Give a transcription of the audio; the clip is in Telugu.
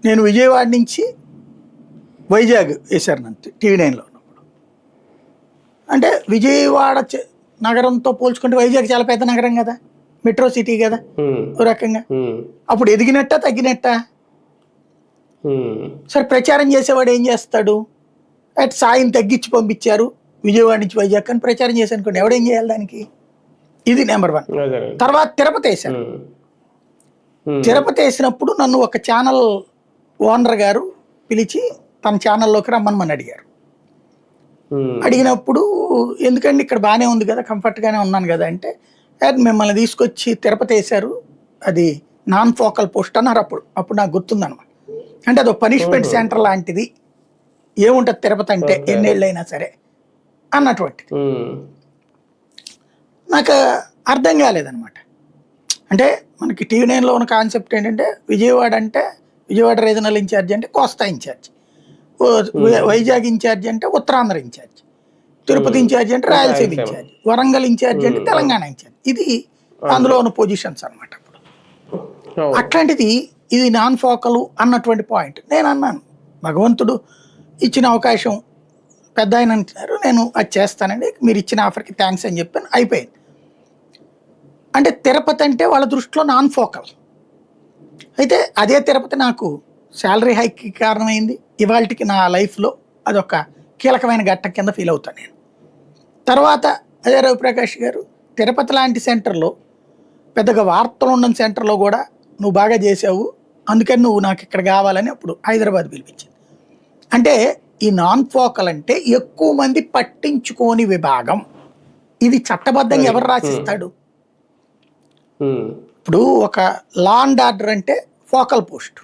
నేను విజయవాడ నుంచి వైజాగ్ వేశానంతే TV9లో ఉన్నప్పుడు. అంటే విజయవాడ నగరంతో పోల్చుకుంటే వైజాగ్ చాలా పెద్ద నగరం కదా, మెట్రో సిటీ కదా ఓ రకంగా. అప్పుడు ఎదిగినట్ట తగ్గినట్ట? సరే ప్రచారం చేసేవాడు ఏం చేస్తాడు, అటు సాయం తగ్గించి పంపించారు విజయవాడ నుంచి వైజాగ్ అని ప్రచారం చేసి అనుకోండి, ఎవడేం చేయాలి దానికి? ఇది నెంబర్ 1. తర్వాత తిరుపతి వేశాను. తిరుపతి వేసినప్పుడు నన్ను ఒక ఛానల్ ఓనర్ గారు పిలిచి తన ఛానల్లోకి రమ్మని అడిగారు. అడిగినప్పుడు ఎందుకంటే ఇక్కడ బాగానే ఉంది కదా, కంఫర్ట్గానే ఉన్నాను కదా అంటే, మిమ్మల్ని తీసుకొచ్చి తిరుపతి వేశారు, అది నాన్ ఫోకల్ పోస్ట్ అన్నారు. అప్పుడు నాకు గుర్తుందన్నమాట. అంటే అది ఒక పనిష్మెంట్ సెంటర్ లాంటిది, ఏముంటుంది తిరుపతి అంటే ఎన్నేళ్ళైనా సరే అన్నటువంటిది. నాకు అర్థం కాలేదన్నమాట. అంటే మనకి TV9లో ఉన్న కాన్సెప్ట్ ఏంటంటే విజయవాడ అంటే విజయవాడ రీజనల్ ఇన్ఛార్జ్ అంటే కోస్తా ఇన్ఛార్జ్, వైజాగ్ ఇన్ఛార్జ్ అంటే ఉత్తరాంధ్ర ఇన్ఛార్జ్, తిరుపతి ఇన్ఛార్జ్ అంటే రాయలసీమ ఇన్ఛార్జ్, వరంగల్ ఇన్ఛార్జ్ అంటే తెలంగాణ ఇన్ఛార్జ్. ఇది అందులో ఉన్న పొజిషన్స్ అనమాట. అప్పుడు అట్లాంటిది ఇది నాన్ ఫోకల్ అన్నటువంటి పాయింట్. నేను అన్నాను, భగవంతుడు ఇచ్చిన అవకాశం పెద్ద ఆయన అంటున్నారు, నేను అది చేస్తానండి, మీరు ఇచ్చిన ఆఫర్కి థ్యాంక్స్ అని చెప్పాను, అయిపోయింది. అంటే తిరుపతి అంటే వాళ్ళ దృష్టిలో నాన్ ఫోకల్. అయితే అదే తిరుపతి నాకు శాలరీ హైక్కి కారణమైంది. ఇవాళకి నా లైఫ్లో అదొక కీలకమైన ఘట్టం కింద ఫీల్ అవుతాను నేను. తర్వాత అదే రవిప్రకాష్ గారు తిరుపతి లాంటి సెంటర్లో, పెద్దగా వార్తలు ఉన్న సెంటర్లో కూడా నువ్వు బాగా చేసావు, అందుకని నువ్వు నాకు ఇక్కడ కావాలని అప్పుడు హైదరాబాద్ పిలిపించింది. అంటే ఈ నాన్ ఫోకల్ అంటే ఎక్కువ మంది పట్టించుకోని విభాగం. ఇది చట్టబద్ధంగా ఎవరు రాసిస్తాడు? ఇప్పుడు ఒక లా అండ్ ఆర్డర్ అంటే ఫోకల్ పోస్ట్,